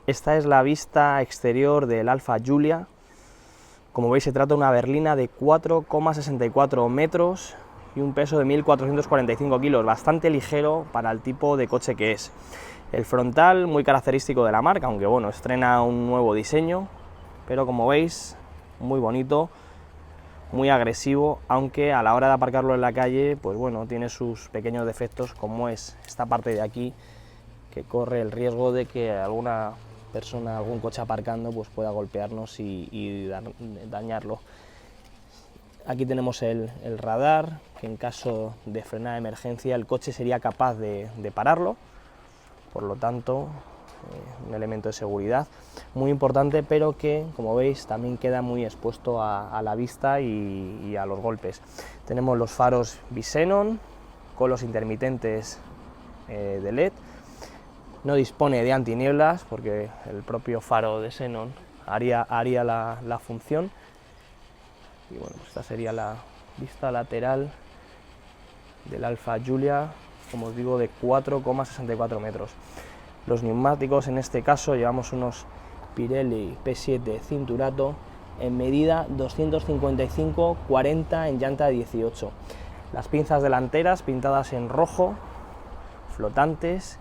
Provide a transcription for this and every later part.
Esta es la vista exterior del Alfa Giulia. Como veis, se trata de una berlina de 4,64 metros y un peso de 1.445 kilos, bastante ligero para el tipo de coche que es. El frontal, muy característico de la marca, aunque bueno, estrena un nuevo diseño, pero como veis, muy bonito, muy agresivo, aunque a la hora de aparcarlo en la calle, pues bueno, tiene sus pequeños defectos, como es esta parte de aquí, que corre el riesgo de que alguna persona, algún coche aparcando, pues pueda golpearnos y dañarlo. Aquí tenemos el radar, que en caso de frenada de emergencia el coche sería capaz de pararlo, por lo tanto, un elemento de seguridad muy importante, pero que, como veis, también queda muy expuesto a la vista y a los golpes. Tenemos los faros Bisenon con los intermitentes de LED. No dispone de antinieblas porque el propio faro de xenón haría la función. Y bueno, pues esta sería la vista lateral del Alfa Giulia, como os digo, de 4,64 metros. Los neumáticos, en este caso, llevamos unos Pirelli P7 Cinturato en medida 255/40 en llanta 18. Las pinzas delanteras pintadas en rojo, flotantes,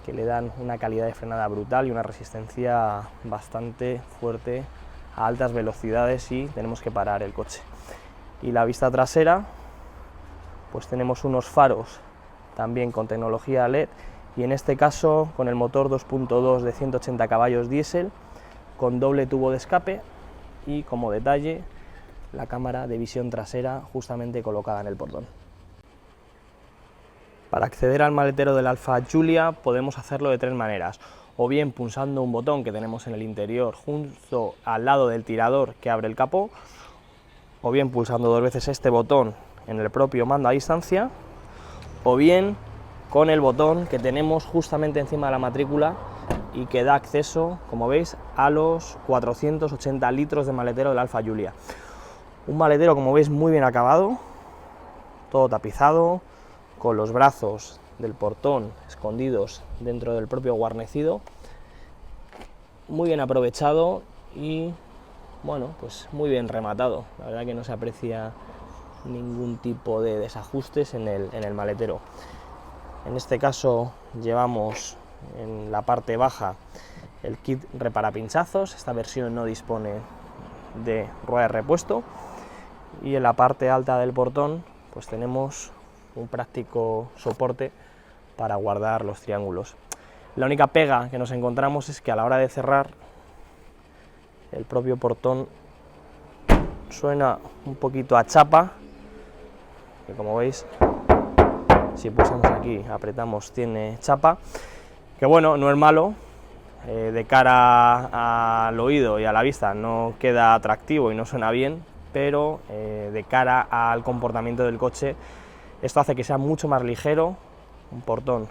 que le dan una calidad de frenada brutal y una resistencia bastante fuerte a altas velocidades si tenemos que parar el coche. Y la vista trasera, pues tenemos unos faros también con tecnología LED, y en este caso con el motor 2.2 de 180 caballos diésel, con doble tubo de escape y, como detalle, la cámara de visión trasera justamente colocada en el portón. Para acceder al maletero del Alfa Giulia podemos hacerlo de tres maneras: o bien pulsando un botón que tenemos en el interior justo al lado del tirador que abre el capó, o bien pulsando dos veces este botón en el propio mando a distancia, o bien con el botón que tenemos justamente encima de la matrícula y que da acceso, como veis, a los 480 litros de maletero del Alfa Giulia. Un maletero, como veis, muy bien acabado, todo tapizado, con los brazos del portón escondidos dentro del propio guarnecido, muy bien aprovechado y, bueno, pues muy bien rematado. La verdad que no se aprecia ningún tipo de desajustes en el maletero. En este caso llevamos en la parte baja el kit reparapinchazos. Esta versión no dispone de rueda de repuesto, y en la parte alta del portón pues tenemos un práctico soporte para guardar los triángulos. La única pega que nos encontramos es que a la hora de cerrar el propio portón suena un poquito a chapa, que como veis, si pulsamos aquí, apretamos, tiene chapa, que bueno, no es malo, de cara al oído y a la vista no queda atractivo y no suena bien, pero de cara al comportamiento del coche, esto hace que sea mucho más ligero, un portón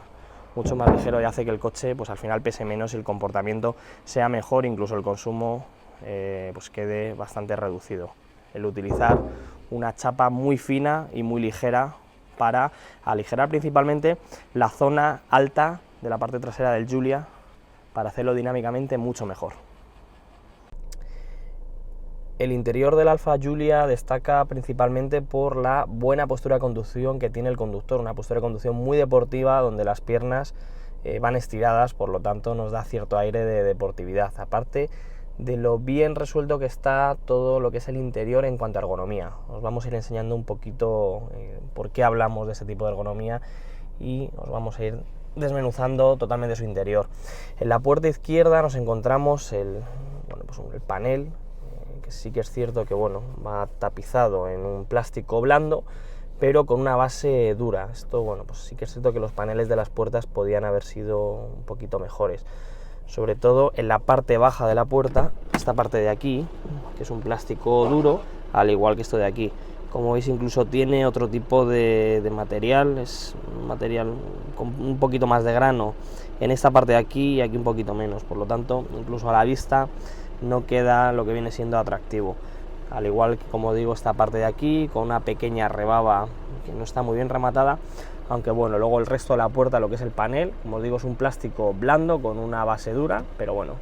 mucho más ligero, y hace que el coche pues al final pese menos y el comportamiento sea mejor, incluso el consumo pues quede bastante reducido. El utilizar una chapa muy fina y muy ligera para aligerar principalmente la zona alta de la parte trasera del Giulia, para hacerlo dinámicamente mucho mejor. El interior del Alfa Giulia destaca principalmente por la buena postura de conducción que tiene el conductor, una postura de conducción muy deportiva donde las piernas van estiradas, por lo tanto nos da cierto aire de deportividad, aparte de lo bien resuelto que está todo lo que es el interior en cuanto a ergonomía. Os vamos a ir enseñando un poquito por qué hablamos de ese tipo de ergonomía y os vamos a ir desmenuzando totalmente su interior. En la puerta izquierda nos encontramos el panel, que sí que es cierto que bueno, va tapizado en un plástico blando, pero con una base dura. Esto, bueno, pues sí que es cierto que los paneles de las puertas podían haber sido un poquito mejores, sobre todo en la parte baja de la puerta, esta parte de aquí, que es un plástico duro, al igual que esto de aquí. Como veis, incluso tiene otro tipo de material, es un material con un poquito más de grano en esta parte de aquí y aquí un poquito menos, por lo tanto, incluso a la vista no queda lo que viene siendo atractivo. Al igual que, como digo, esta parte de aquí, con una pequeña rebaba que no está muy bien rematada, aunque bueno, luego el resto de la puerta, lo que es el panel, como os digo, es un plástico blando con una base dura, pero bueno,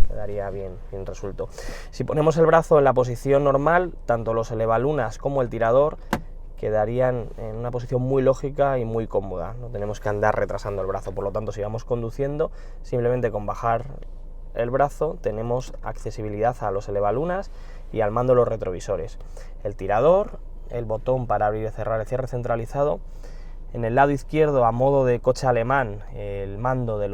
quedaría bien resuelto. Si ponemos el brazo en la posición normal, tanto los elevalunas como el tirador quedarían en una posición muy lógica y muy cómoda, no tenemos que andar retrasando el brazo. Por lo tanto, si vamos conduciendo, simplemente con bajar el brazo tenemos accesibilidad a los elevalunas y al mando de los retrovisores. El tirador, el botón para abrir y cerrar el cierre centralizado. En el lado izquierdo, a modo de coche alemán, el mando de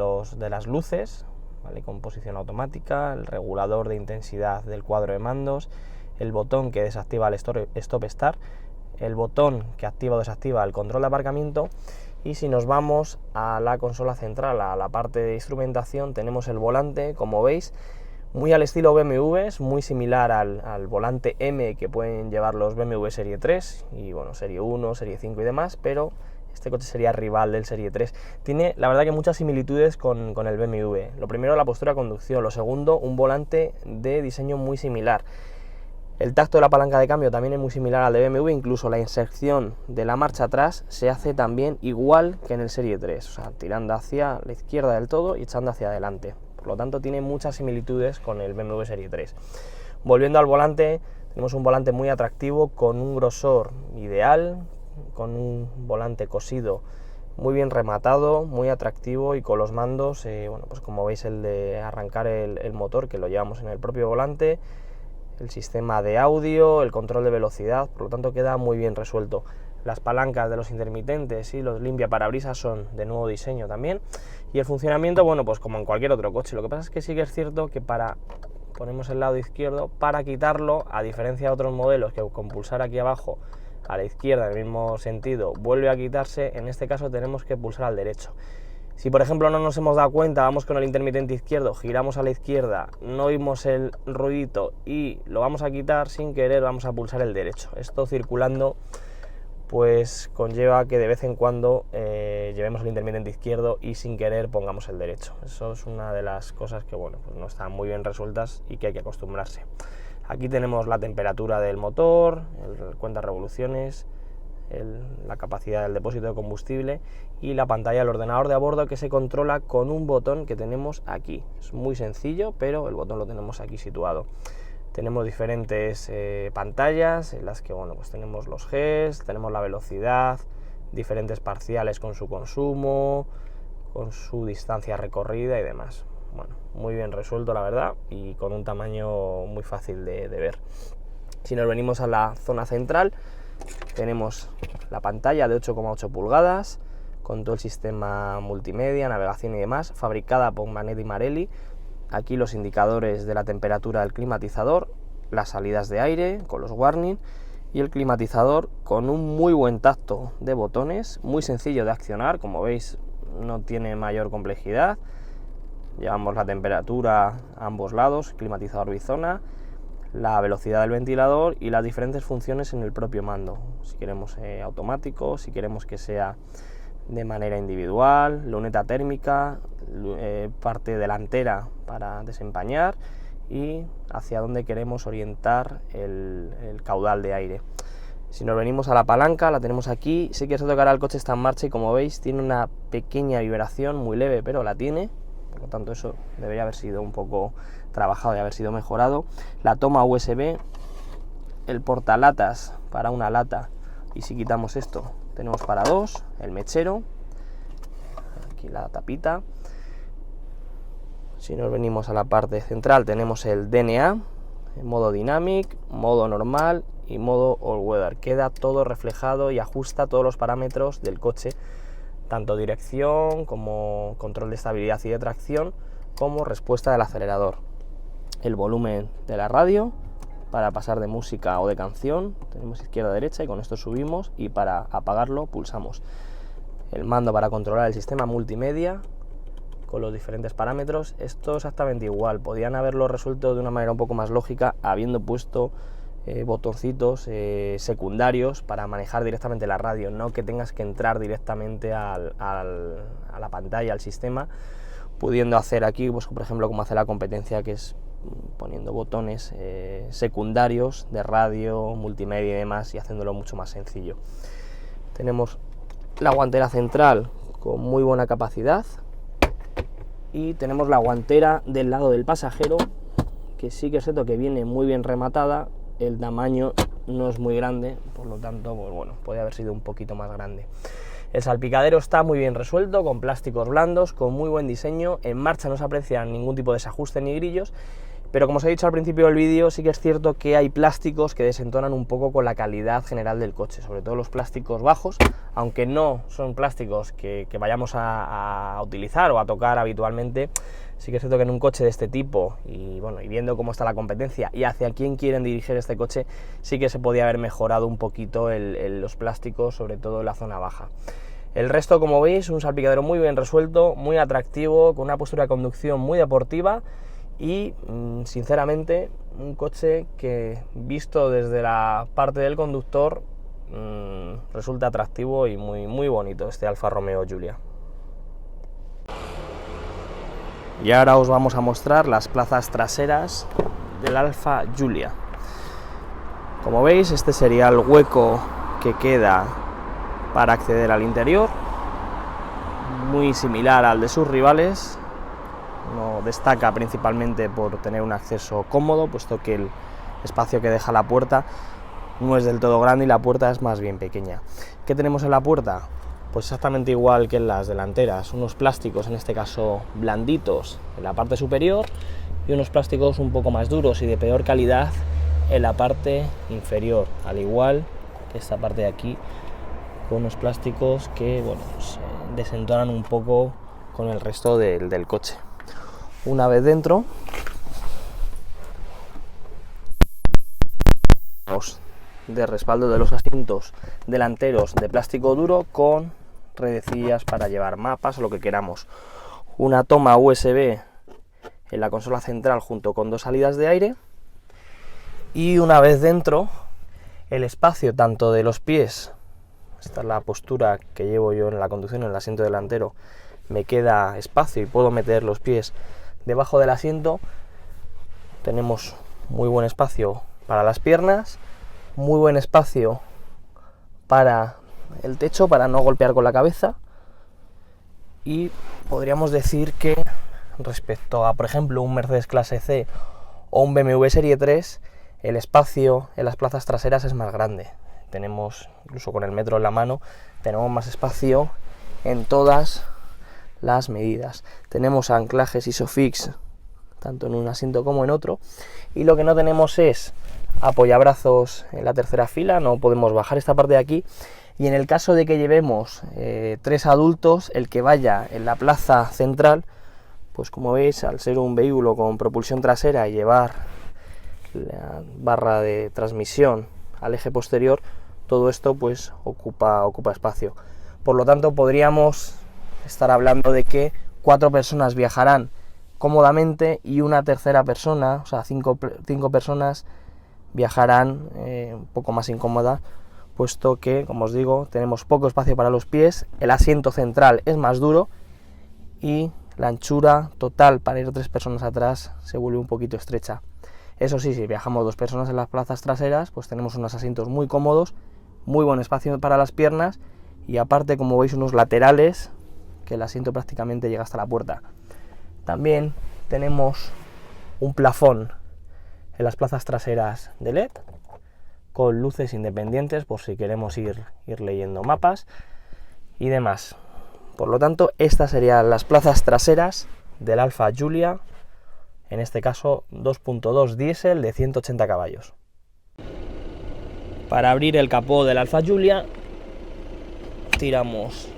las luces, ¿vale?, con posición automática, el regulador de intensidad del cuadro de mandos, el botón que desactiva el Stop Start, el botón que activa o desactiva el control de aparcamiento. Y si nos vamos a la consola central, a la parte de instrumentación, tenemos el volante, como veis, muy al estilo BMWs, muy similar al volante M que pueden llevar los BMW Serie 3 y bueno, Serie 1, Serie 5 y demás, pero este coche sería rival del Serie 3. Tiene, la verdad, que muchas similitudes con el BMW. Lo primero, la postura de conducción. Lo segundo, un volante de diseño muy similar. El tacto de la palanca de cambio también es muy similar al de BMW, incluso la inserción de la marcha atrás se hace también igual que en el Serie 3, o sea, tirando hacia la izquierda del todo y echando hacia adelante. Por lo tanto, tiene muchas similitudes con el BMW Serie 3. Volviendo al volante, tenemos un volante muy atractivo con un grosor ideal, con un volante cosido muy bien rematado, muy atractivo, y con los mandos, bueno, pues como veis, el de arrancar el motor, que lo llevamos en el propio volante, el sistema de audio, el control de velocidad, por lo tanto queda muy bien resuelto. Las palancas de los intermitentes y los limpiaparabrisas son de nuevo diseño también, y el funcionamiento, bueno, pues como en cualquier otro coche. Lo que pasa es que sí que es cierto que ponemos el lado izquierdo, para quitarlo, a diferencia de otros modelos que con pulsar aquí abajo a la izquierda en el mismo sentido vuelve a quitarse, en este caso tenemos que pulsar al derecho. Si por ejemplo no nos hemos dado cuenta, vamos con el intermitente izquierdo, giramos a la izquierda, no oímos el ruidito y lo vamos a quitar, sin querer vamos a pulsar el derecho. Esto circulando pues conlleva que de vez en cuando llevemos el intermitente izquierdo y sin querer pongamos el derecho. Eso es una de las cosas que, bueno, pues no están muy bien resueltas y que hay que acostumbrarse. Aquí tenemos la temperatura del motor, el cuenta revoluciones, la capacidad del depósito de combustible y la pantalla del ordenador de a bordo, que se controla con un botón que tenemos aquí. Es muy sencillo, pero el botón lo tenemos aquí situado. Tenemos diferentes pantallas en las que, bueno, pues tenemos los Gs, tenemos la velocidad, diferentes parciales con su consumo, con su distancia recorrida y demás. Bueno, muy bien resuelto, la verdad, y con un tamaño muy fácil de ver. Si nos venimos a la zona central, tenemos la pantalla de 8,8 pulgadas con todo el sistema multimedia, navegación y demás, fabricada por Magneti Marelli. Aquí los indicadores de la temperatura del climatizador, las salidas de aire con los warning y el climatizador con un muy buen tacto de botones, muy sencillo de accionar, como veis no tiene mayor complejidad. Llevamos la temperatura a ambos lados, climatizador bizona, la velocidad del ventilador y las diferentes funciones en el propio mando. Si queremos automático, si queremos que sea de manera individual, luneta térmica, parte delantera para desempañar y hacia dónde queremos orientar el caudal de aire. Si nos venimos a la palanca, la tenemos aquí. Sí que se tocará, el coche está en marcha y, como veis, tiene una pequeña vibración, muy leve, pero la tiene. Por lo tanto, eso debería haber sido un poco trabajado y haber sido mejorado. La toma USB, el portalatas para una lata, y si quitamos esto tenemos para dos, el mechero, aquí la tapita. Si nos venimos a la parte central, tenemos el DNA, en modo Dynamic, modo normal y modo All Weather. Queda todo reflejado y ajusta todos los parámetros del coche, tanto dirección como control de estabilidad y de tracción, como respuesta del acelerador. El volumen de la radio para pasar de música o de canción, tenemos izquierda a derecha y con esto subimos, y para apagarlo pulsamos. El mando para controlar el sistema multimedia con los diferentes parámetros. Esto exactamente igual, podían haberlo resuelto de una manera un poco más lógica, habiendo puesto botoncitos secundarios para manejar directamente la radio, no que tengas que entrar directamente a la pantalla, al sistema, pudiendo hacer aquí, pues por ejemplo, como hace la competencia, que es poniendo botones secundarios de radio, multimedia y demás, y haciéndolo mucho más sencillo. Tenemos la guantera central con muy buena capacidad, y tenemos la guantera del lado del pasajero, que sí que es cierto que viene muy bien rematada, el tamaño no es muy grande, por lo tanto, pues bueno, puede haber sido un poquito más grande. El salpicadero está muy bien resuelto, con plásticos blandos, con muy buen diseño. En marcha no se aprecia ningún tipo de desajuste ni grillos, pero como os he dicho al principio del vídeo, sí que es cierto que hay plásticos que desentonan un poco con la calidad general del coche, sobre todo los plásticos bajos, aunque no son plásticos que vayamos a utilizar o a tocar habitualmente. Sí que es cierto que en un coche de este tipo, y bueno, y viendo cómo está la competencia y hacia quién quieren dirigir este coche, sí que se podía haber mejorado un poquito los plásticos, sobre todo en la zona baja. El resto, como veis, un salpicadero muy bien resuelto, muy atractivo, con una postura de conducción muy deportiva y, sinceramente, un coche que, visto desde la parte del conductor, resulta atractivo y muy bonito, este Alfa Romeo Giulia. Y ahora os vamos a mostrar las plazas traseras del Alfa Giulia. Como veis, este sería el hueco que queda para acceder al interior, muy similar al de sus rivales. No destaca principalmente por tener un acceso cómodo, puesto que el espacio que deja la puerta no es del todo grande y la puerta es más bien pequeña. ¿Qué tenemos en la puerta? Pues exactamente igual que en las delanteras, unos plásticos en este caso blanditos en la parte superior y unos plásticos un poco más duros y de peor calidad en la parte inferior, al igual que esta parte de aquí, con unos plásticos que, bueno, pues, desentonan un poco con el resto del coche. Una vez dentro, de respaldo de los asientos delanteros de plástico duro con redecillas para llevar mapas o lo que queramos, una toma USB en la consola central junto con dos salidas de aire, y una vez dentro, el espacio tanto de los pies, esta es la postura que llevo yo en la conducción en el asiento delantero, me queda espacio y puedo meter los pies debajo del asiento. Tenemos muy buen espacio para las piernas, muy buen espacio para el techo, para no golpear con la cabeza, y podríamos decir que respecto a, por ejemplo, un Mercedes clase C o un BMW Serie 3, el espacio en las plazas traseras es más grande. Tenemos, incluso con el metro en la mano, tenemos más espacio en todas las medidas. Tenemos anclajes Isofix tanto en un asiento como en otro, y lo que no tenemos es apoyabrazos en la tercera fila, no podemos bajar esta parte de aquí, y en el caso de que llevemos 3 adultos, el que vaya en la plaza central, pues como veis, al ser un vehículo con propulsión trasera y llevar la barra de transmisión al eje posterior, todo esto pues ocupa espacio. Por lo tanto, podríamos estar hablando de que 4 personas viajarán cómodamente y una tercera persona, o sea, 5 personas viajarán un poco más incómoda, puesto que, como os digo, tenemos poco espacio para los pies, el asiento central es más duro y la anchura total para ir 3 personas atrás se vuelve un poquito estrecha. Eso sí, si viajamos 2 personas en las plazas traseras, pues tenemos unos asientos muy cómodos, muy buen espacio para las piernas y aparte, como veis, unos laterales que el asiento prácticamente llega hasta la puerta. También tenemos un plafón en las plazas traseras de LED con luces independientes por si queremos ir leyendo mapas y demás. Por lo tanto, estas serían las plazas traseras del Alfa Giulia, en este caso 2.2 diésel de 180 caballos. Para abrir el capó del Alfa Giulia, tiramos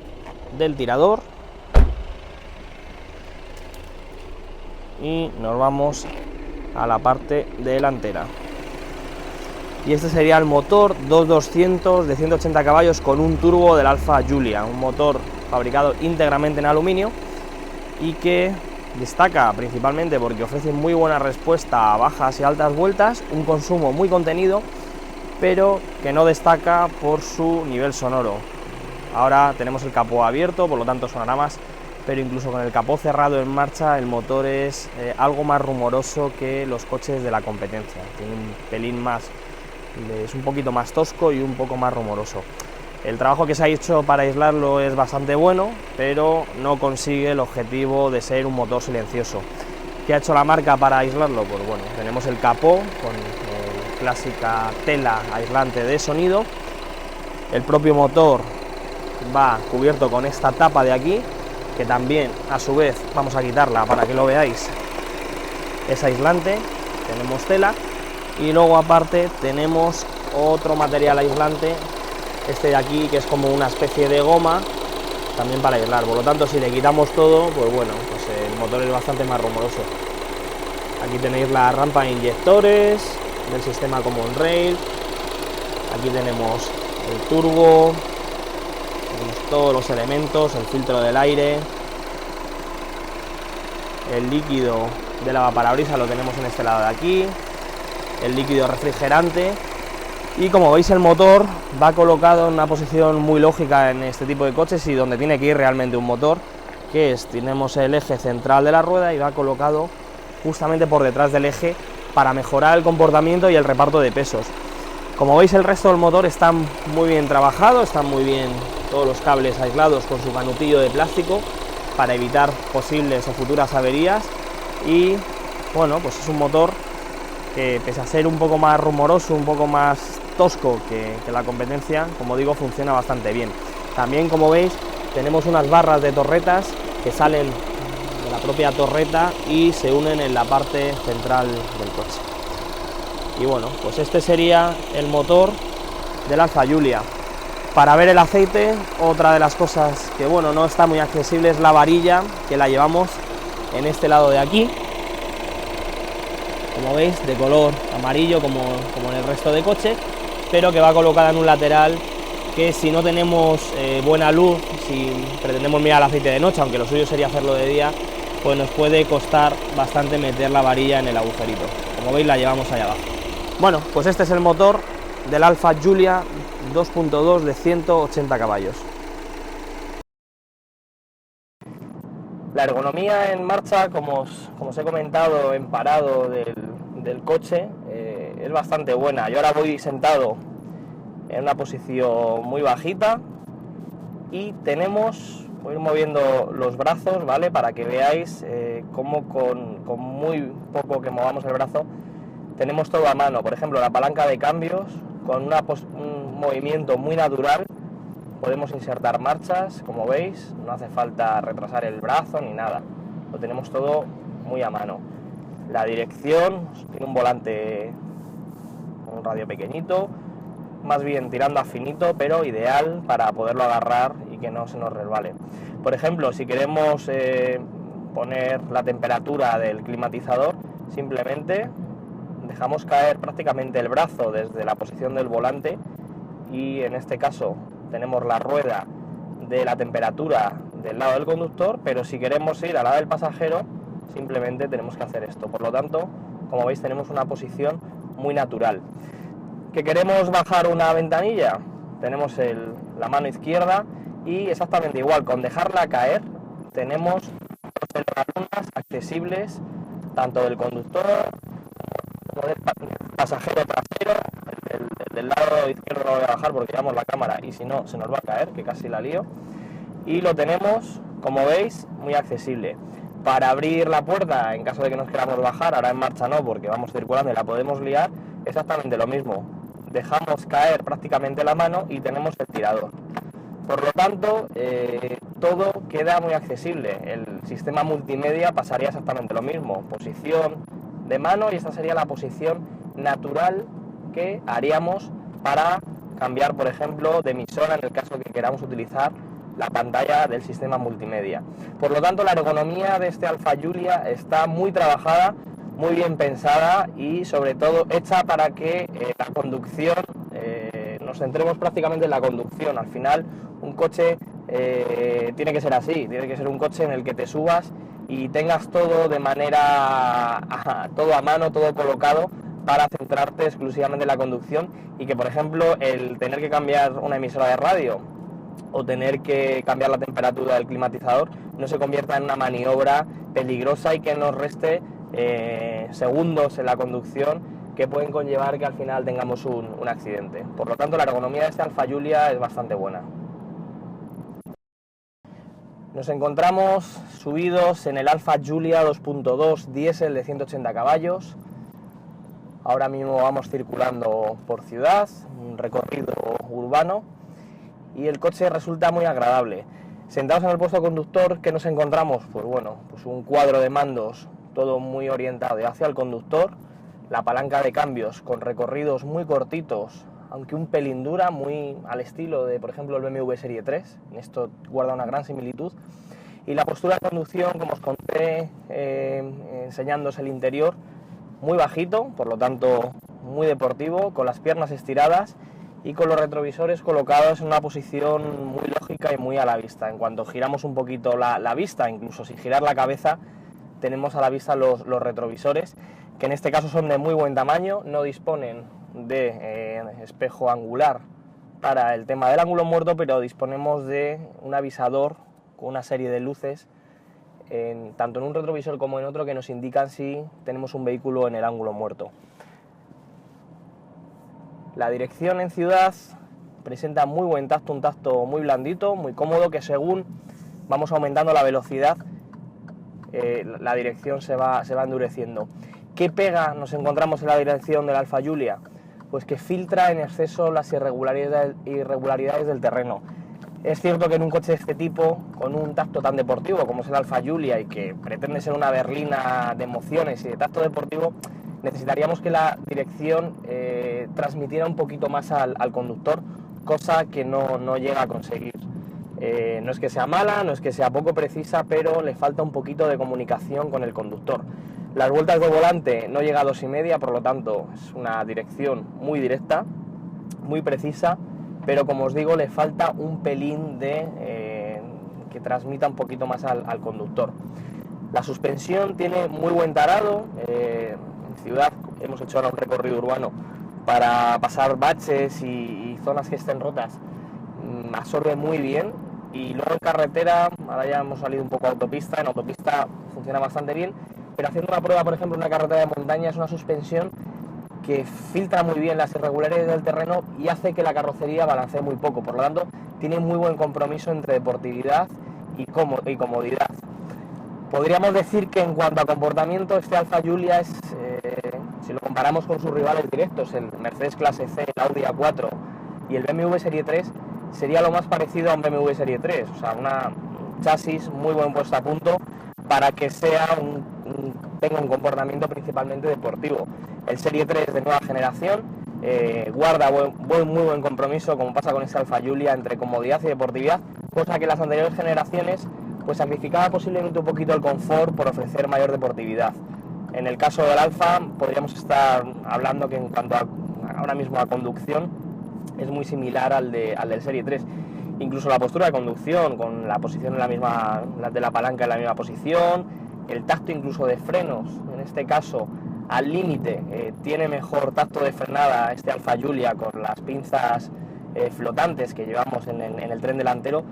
del tirador y nos vamos a la parte delantera. Y este sería el motor 2200 de 180 caballos con un turbo del Alfa Giulia, un motor fabricado íntegramente en aluminio y que destaca principalmente porque ofrece muy buena respuesta a bajas y altas vueltas, un consumo muy contenido, pero que no destaca por su nivel sonoro. Ahora tenemos el capó abierto, por lo tanto sonará más, pero incluso con el capó cerrado en marcha el motor es algo más rumoroso que los coches de la competencia, tiene un pelín más, es un poquito más tosco y un poco más rumoroso. El trabajo que se ha hecho para aislarlo es bastante bueno, pero no consigue el objetivo de ser un motor silencioso. ¿Qué ha hecho la marca para aislarlo? Pues bueno, tenemos el capó con clásica tela aislante de sonido. El propio motor va cubierto con esta tapa de aquí, que también a su vez vamos a quitarla para que lo veáis, es aislante. Tenemos tela y luego aparte tenemos otro material aislante, este de aquí, que es como una especie de goma también para aislar. Por lo tanto, si le quitamos todo, pues bueno, pues el motor es bastante más rumoroso. Aquí tenéis la rampa de inyectores del sistema Common Rail. Aquí tenemos el turbo, tenemos todos los elementos, el filtro del aire, el líquido de lavaparabrisa lo tenemos en este lado de aquí, el líquido refrigerante. Y como veis, el motor va colocado en una posición muy lógica en este tipo de coches y donde tiene que ir realmente un motor, que es, tenemos el eje central de la rueda y va colocado justamente por detrás del eje para mejorar el comportamiento y el reparto de pesos. Como veis, el resto del motor está muy bien trabajado, están muy bien todos los cables aislados con su canutillo de plástico para evitar posibles o futuras averías. Y bueno, pues es un motor que, pese a ser un poco más rumoroso, un poco más tosco que la competencia, como digo, funciona bastante bien. También, como veis, tenemos unas barras de torretas que salen de la propia torreta y se unen en la parte central del coche. Y bueno, pues este sería el motor del Alfa Giulia. Para ver el aceite, otra de las cosas que bueno, no está muy accesible es la varilla, que la llevamos en este lado de aquí, como veis, de color amarillo como en el resto de coche, pero que va colocada en un lateral que, si no tenemos buena luz, si pretendemos mirar el aceite de noche, aunque lo suyo sería hacerlo de día, pues nos puede costar bastante meter la varilla en el agujerito. Como veis, la llevamos allá abajo. Bueno, pues este es el motor del Alfa Giulia 2.2 de 180 caballos. La ergonomía en marcha, como os he comentado, en parado del coche, es bastante buena. Yo ahora voy sentado en una posición muy bajita y voy a ir moviendo los brazos, ¿vale? Para que veáis cómo con muy poco que movamos el brazo tenemos todo a mano. Por ejemplo, la palanca de cambios, con un movimiento muy natural podemos insertar marchas, como veis, no hace falta retrasar el brazo ni nada, lo tenemos todo muy a mano. La dirección tiene un volante con un radio pequeñito, más bien tirando a finito, pero ideal para poderlo agarrar y que no se nos resbale. Por ejemplo, si queremos poner la temperatura del climatizador, simplemente dejamos caer prácticamente el brazo desde la posición del volante y en este caso tenemos la rueda de la temperatura del lado del conductor, pero si queremos ir al lado del pasajero simplemente tenemos que hacer esto. Por lo tanto, como veis, tenemos una posición muy natural. ¿Que queremos bajar una ventanilla? Tenemos la mano izquierda y exactamente igual, con dejarla caer tenemos dos cerraduras accesibles tanto del conductor como del pasajero trasero. Del lado izquierdo lo voy a bajar porque llevamos la cámara y si no se nos va a caer, que casi la lío. Y lo tenemos, como veis, muy accesible. Para abrir la puerta, en caso de que nos queramos bajar, ahora en marcha no, porque vamos circulando y la podemos liar, exactamente lo mismo. Dejamos caer prácticamente la mano y tenemos el tirador. Por lo tanto, todo queda muy accesible. El sistema multimedia pasaría exactamente lo mismo. Posición de mano y esta sería la posición natural que haríamos para cambiar, por ejemplo, de emisora en el caso de que queramos utilizar la pantalla del sistema multimedia. Por lo tanto, la ergonomía de este Alfa Giulia está muy trabajada, muy bien pensada y sobre todo hecha para que la conducción, nos centremos prácticamente en la conducción. Al final, un coche tiene que ser así, tiene que ser un coche en el que te subas y tengas todo de manera, todo a mano, todo colocado, para centrarte exclusivamente en la conducción y que, por ejemplo, el tener que cambiar una emisora de radio o tener que cambiar la temperatura del climatizador no se convierta en una maniobra peligrosa y que nos reste segundos en la conducción que pueden conllevar que al final tengamos un accidente. Por lo tanto, la ergonomía de este Alfa Giulia es bastante buena. Nos encontramos subidos en el Alfa Giulia 2.2 diésel de 180 caballos. Ahora mismo vamos circulando por ciudad, un recorrido urbano, y el coche resulta muy agradable. Sentados en el puesto conductor, ¿qué nos encontramos? Pues bueno, pues un cuadro de mandos todo muy orientado hacia el conductor, la palanca de cambios con recorridos muy cortitos, aunque un pelín dura, muy al estilo de, por ejemplo, el BMW Serie 3, en esto guarda una gran similitud, y la postura de conducción, como os conté enseñándoos el interior, muy bajito, por lo tanto muy deportivo, con las piernas estiradas y con los retrovisores colocados en una posición muy lógica y muy a la vista. En cuanto giramos un poquito la vista, incluso sin girar la cabeza, tenemos a la vista los retrovisores, que en este caso son de muy buen tamaño, no disponen de espejo angular para el tema del ángulo muerto, pero disponemos de un avisador con una serie de luces, tanto en un retrovisor como en otro, que nos indican si tenemos un vehículo en el ángulo muerto. La dirección en ciudad presenta muy buen tacto, un tacto muy blandito, muy cómodo, que según vamos aumentando la velocidad, la dirección se va endureciendo. ¿Qué pega nos encontramos en la dirección del Alfa Giulia? Pues que filtra en exceso las irregularidades del terreno. Es cierto que en un coche de este tipo, con un tacto tan deportivo como es el Alfa Giulia y que pretende ser una berlina de emociones y de tacto deportivo, necesitaríamos que la dirección transmitiera un poquito más al conductor, cosa que no llega a conseguir. No es que sea mala, no es que sea poco precisa, pero le falta un poquito de comunicación con el conductor. Las vueltas de volante no llega a 2,5, por lo tanto es una dirección muy directa, muy precisa, pero como os digo, le falta un pelín de que transmita un poquito más al conductor. La suspensión tiene muy buen tarado. En ciudad hemos hecho ahora un recorrido urbano para pasar baches y zonas que estén rotas, absorbe muy bien, y luego en carretera, ahora ya hemos salido un poco a autopista, en autopista funciona bastante bien, pero haciendo una prueba, por ejemplo, en una carretera de montaña, es una suspensión que filtra muy bien las irregularidades del terreno y hace que la carrocería balancee muy poco. Por lo tanto, tiene muy buen compromiso entre deportividad y comodidad. Podríamos decir que en cuanto a comportamiento, este Alfa Giulia es, si lo comparamos con sus rivales directos, el Mercedes Clase C, el Audi A4 y el BMW Serie 3, sería lo más parecido a un BMW Serie 3, o sea, un chasis muy buen puesto a punto para que tenga un comportamiento principalmente deportivo. El Serie 3 de nueva generación guarda muy buen compromiso, como pasa con este Alfa Giulia, entre comodidad y deportividad, cosa que las anteriores generaciones pues sacrificaba posiblemente un poquito el confort por ofrecer mayor deportividad. En el caso del Alfa podríamos estar hablando que en cuanto ahora mismo a conducción es muy similar al del Serie 3. Incluso la postura de conducción, con la posición de la palanca en la misma posición, el tacto incluso de frenos, en este caso al límite, tiene mejor tacto de frenada este Alfa Giulia con las pinzas flotantes que llevamos en el tren delantero.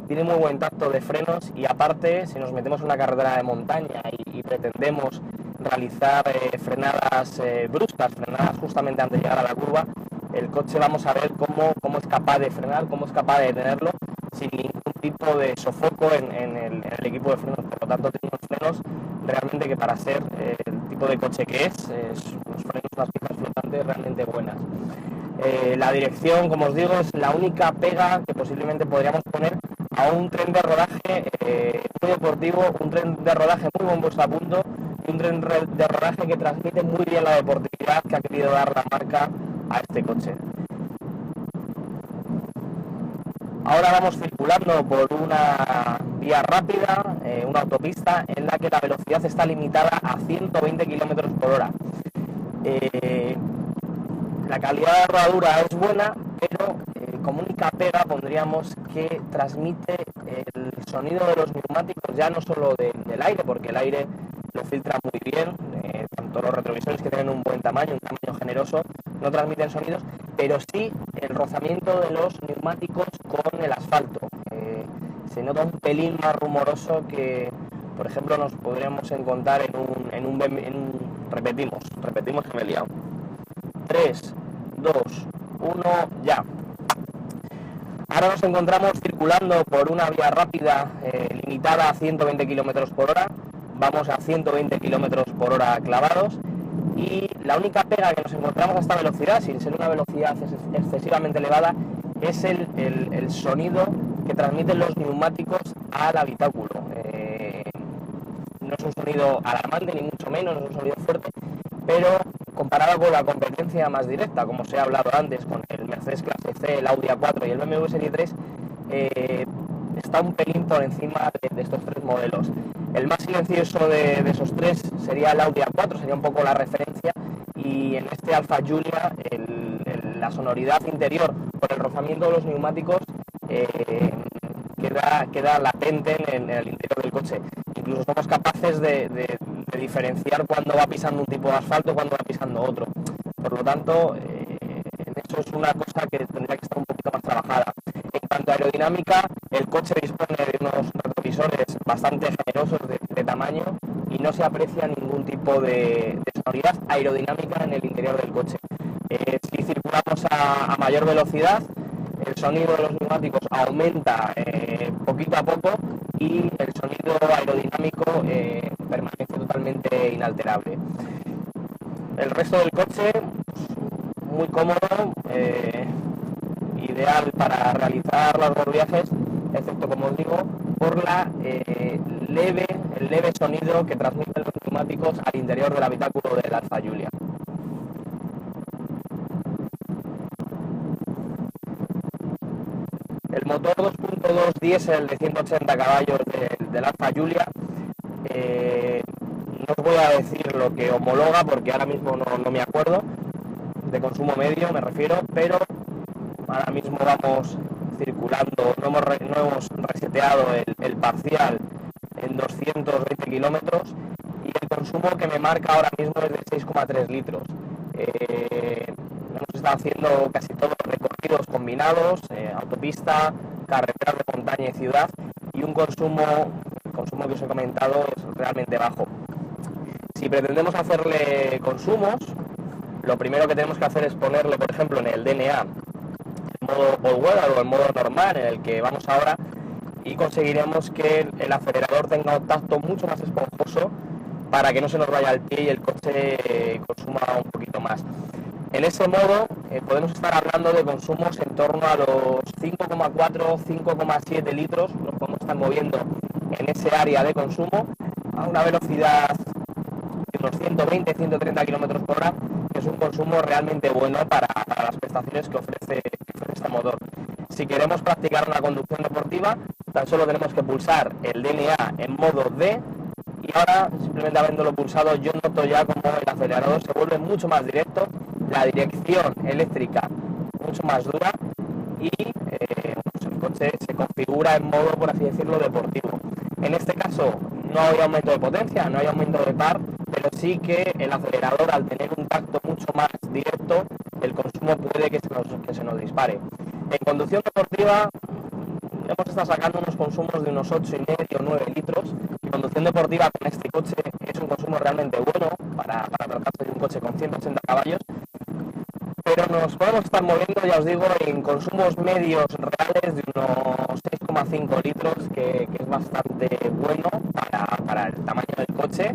Tiene muy buen tacto de frenos, y aparte, si nos metemos en una carretera de montaña y pretendemos realizar frenadas bruscas, frenadas justamente antes de llegar a la curva, el coche vamos a ver cómo es capaz de frenar, cómo es capaz de detenerlo sin ningún tipo de sofoco en el equipo de frenos. Por lo tanto, tiene unos frenos realmente que, para ser el tipo de coche que es unos frenos, unas pinzas flotantes realmente buenas. La dirección, como os digo, es la única pega que posiblemente podríamos poner a un tren de rodaje muy deportivo, un tren de rodaje muy buen puesto a punto, y un tren de rodaje que transmite muy bien la deportividad que ha querido dar la marca a este coche. Ahora vamos circulando por una vía rápida, una autopista en la que la velocidad está limitada a 120 km por hora. La calidad de rodadura es buena, pero como única pega pondríamos que transmite el sonido de los neumáticos, ya no solo del aire, porque el aire lo filtra muy bien, tanto los retrovisores, que tienen un buen tamaño, un tamaño generoso, no transmiten sonidos, pero sí el rozamiento de los neumáticos con el asfalto. Se nota un pelín más rumoroso que, por ejemplo, nos podríamos encontrar repetimos que me he liado. 3, 2, 1, ya. Ahora nos encontramos circulando por una vía rápida limitada a 120 km por hora. Vamos a 120 km por hora clavados. Y la única pega que nos encontramos a esta velocidad, sin ser una velocidad excesivamente elevada, es el sonido que transmiten los neumáticos al habitáculo. No es un sonido alarmante, ni mucho menos, no es un sonido fuerte, pero comparado con la competencia más directa, como se ha hablado antes, con el Mercedes Clase C, el Audi A4 y el BMW Serie 3, está un pelín por encima de estos tres modelos. El más silencioso de esos tres sería el Audi A4, sería un poco la referencia, y en este Alfa Giulia la sonoridad interior por el rozamiento de los neumáticos queda latente en el interior del coche. Incluso somos capaces de diferenciar cuando va pisando un tipo de asfalto, cuando va pisando otro. Por lo tanto, eso es una cosa que tendría que estar un poquito más trabajada. En cuanto a aerodinámica, el coche dispone de unos retrovisores bastante generosos de tamaño y no se aprecia ningún tipo de sonoridad aerodinámica en el interior del coche. Si circulamos a mayor velocidad, el sonido de los neumáticos aumenta poquito a poco y el sonido aerodinámico permanece totalmente inalterable. El resto del coche, muy cómodo, ideal para realizar largos viajes, excepto, como os digo, por el leve sonido que transmiten los neumáticos al interior del habitáculo del Alfa Giulia. El motor 2.2 diésel de 180 caballos del Alfa Giulia, no os voy a decir lo que homologa porque ahora mismo no me acuerdo, de consumo medio me refiero, pero ahora mismo vamos circulando, no hemos reseteado el parcial en 220 kilómetros y el consumo que me marca ahora mismo es de 6,3 litros. Hemos estado haciendo casi todos los recorridos combinados, autopista, carreteras de montaña y ciudad, y el consumo que os he comentado es realmente bajo. Si pretendemos hacerle consumos, lo primero que tenemos que hacer es ponerle, por ejemplo, en el DNA el modo all-weather o el modo normal en el que vamos ahora, y conseguiremos que el acelerador tenga un tacto mucho más esponjoso para que no se nos vaya el pie y el coche consuma un poquito más. En ese modo podemos estar hablando de consumos en torno a los 5,4, 5,7 litros, nos podemos estar moviendo en ese área de consumo a una velocidad de unos 120, 130 km por hora, que es un consumo realmente bueno para las prestaciones que ofrece este motor. Si queremos practicar una conducción deportiva, tan solo tenemos que pulsar el DNA en modo D, y ahora, simplemente habiéndolo pulsado, yo noto ya como el acelerador se vuelve mucho más directo, la dirección eléctrica mucho más dura y el coche se configura en modo, por así decirlo, deportivo. En este caso no hay aumento de potencia, no hay aumento de par, pero sí que el acelerador, al tener un tacto mucho más directo, el consumo puede que se nos dispare. En conducción deportiva hemos estado sacando unos consumos de unos 8,5 o 9 litros. Y conducción deportiva con este coche es un consumo realmente bueno para tratarse de un coche con 180 caballos, pero nos podemos estar moviendo, ya os digo, en consumos medios reales de unos 6,5 litros, que es bastante bueno para el tamaño del coche